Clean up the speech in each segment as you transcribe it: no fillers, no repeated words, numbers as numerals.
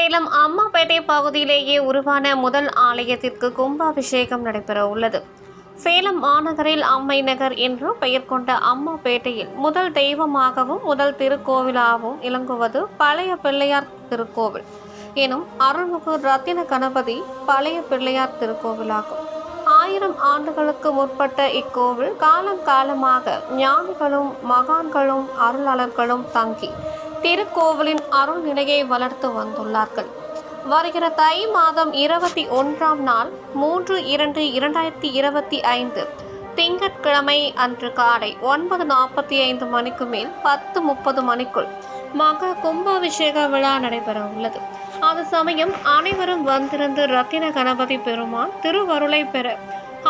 சேலம் அம்மாப்பேட்டை பகுதியிலேயே உருவான முதல் ஆலயத்திற்கு கும்பாபிஷேகம் நடைபெற உள்ளது. சேலம் மாநகரில் அம்மை நகர் என்று பெயர் கொண்ட அம்மாப்பேட்டையில் முதல் தெய்வமாகவும் முதல் திருக்கோவிலாகவும் இலங்குவது பழைய பிள்ளையார் திருக்கோவில் எனும் அருள்மிகு ரத்தின கணபதி பழைய பிள்ளையார் திருக்கோவிலாகும். 1000 ஆண்டுகளுக்கு முற்பட்ட இக்கோவில் காலம் காலமாக ஞானிகளும் மகான்களும் அருளாளர்களும் தங்கி திருக்கோவிலின் அருள் நிலையை வளர்த்து வந்துள்ளார்கள். வருகிற தை மாதம் 21ஆம் நாள் 3/2/2025 திங்கட்கிழமை அன்று காலை 9:45 மணிக்கு மேல் 10:30 மணிக்குள் மகா கும்பாபிஷேக விழா நடைபெற உள்ளது. அது சமயம் அனைவரும் வந்திருந்து ரத்தின கணபதி பெருமான் திருவருளை பெற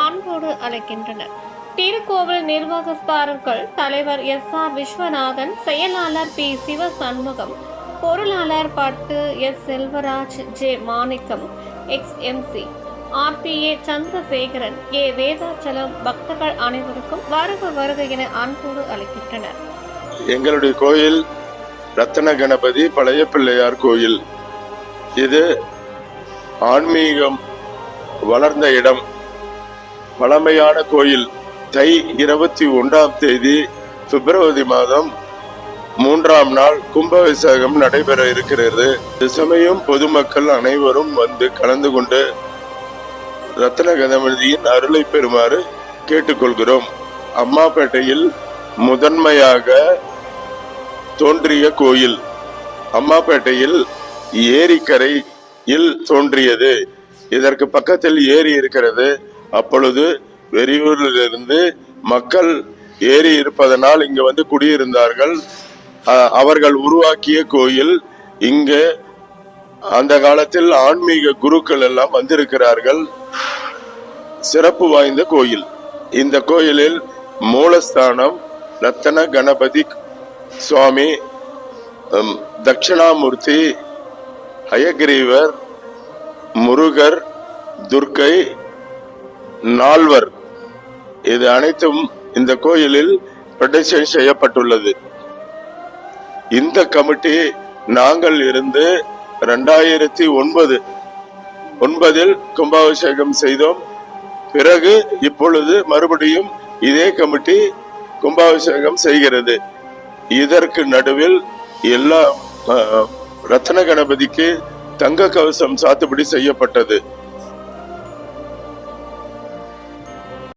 அன்போடு அழைக்கின்றனர். திருக்கோவில் நிர்வாகஸ்தாரர்கள் தலைவர் SR விஸ்வநாதன், செயலாளர் P சிவசண்முகம், பொருளாளர் பட்டு S Selvaraj, J Manickam, XMC, RPA Chandrasekaran, A Vedachalam பக்தர்கள் அனைவருக்கும் வருக வருக என அன்போடு அழைக்கின்றனர். எங்களுடைய கோயில் ரத்தின கணபதி பழைய பிள்ளையார் கோயில். இது ஆன்மீகம் வளர்ந்த இடம், பழமையான கோயில். தை 21ஆம் தேதி பிப்ரவரி மாதம் 3ஆம் நாள் கும்பாபிஷேகம் நடைபெற இருக்கிறது. இந்த சமயம் பொதுமக்கள் அனைவரும் வந்து கலந்து கொண்டு ரத்தின கணபதியின் அருளை பெறுமாறு கேட்டுக்கொள்கிறோம். அம்மாப்பேட்டையில் முதன்மையாக தோன்றிய கோயில். அம்மாப்பேட்டையில் ஏரிக்கரையில் தோன்றியது. இதற்கு பக்கத்தில் ஏரி இருக்கிறது. அப்பொழுது வெளியூரிலிருந்து மக்கள் ஏரி இருப்பதனால் இங்கு வந்து குடியிருந்தார்கள். அவர்கள் உருவாக்கிய கோயில். இங்கு அந்த காலத்தில் ஆன்மீக குருக்கள் எல்லாம் வந்திருக்கிறார்கள். சிறப்பு வாய்ந்த கோயில். இந்த கோயிலில் மூலஸ்தானம் ரத்தன கணபதி சுவாமி, தட்சிணாமூர்த்தி, ஹயகிரீவர், முருகர், துர்க்கை, நால்வர், இது அனைத்தும் இந்த கோயிலில் பிரதிஷ்டை செய்யப்பட்டுள்ளது. இந்த கமிட்டி நாங்கள் இருந்து 2009 கும்பாபிஷேகம் செய்தோம். பிறகு இப்பொழுது மறுபடியும் இதே கமிட்டி கும்பாபிஷேகம் செய்கிறது. இதற்கு நடுவில் எல்லா ரத்தின கணபதிக்கு தங்க கவசம் சாத்துப்படி செய்யப்பட்டது.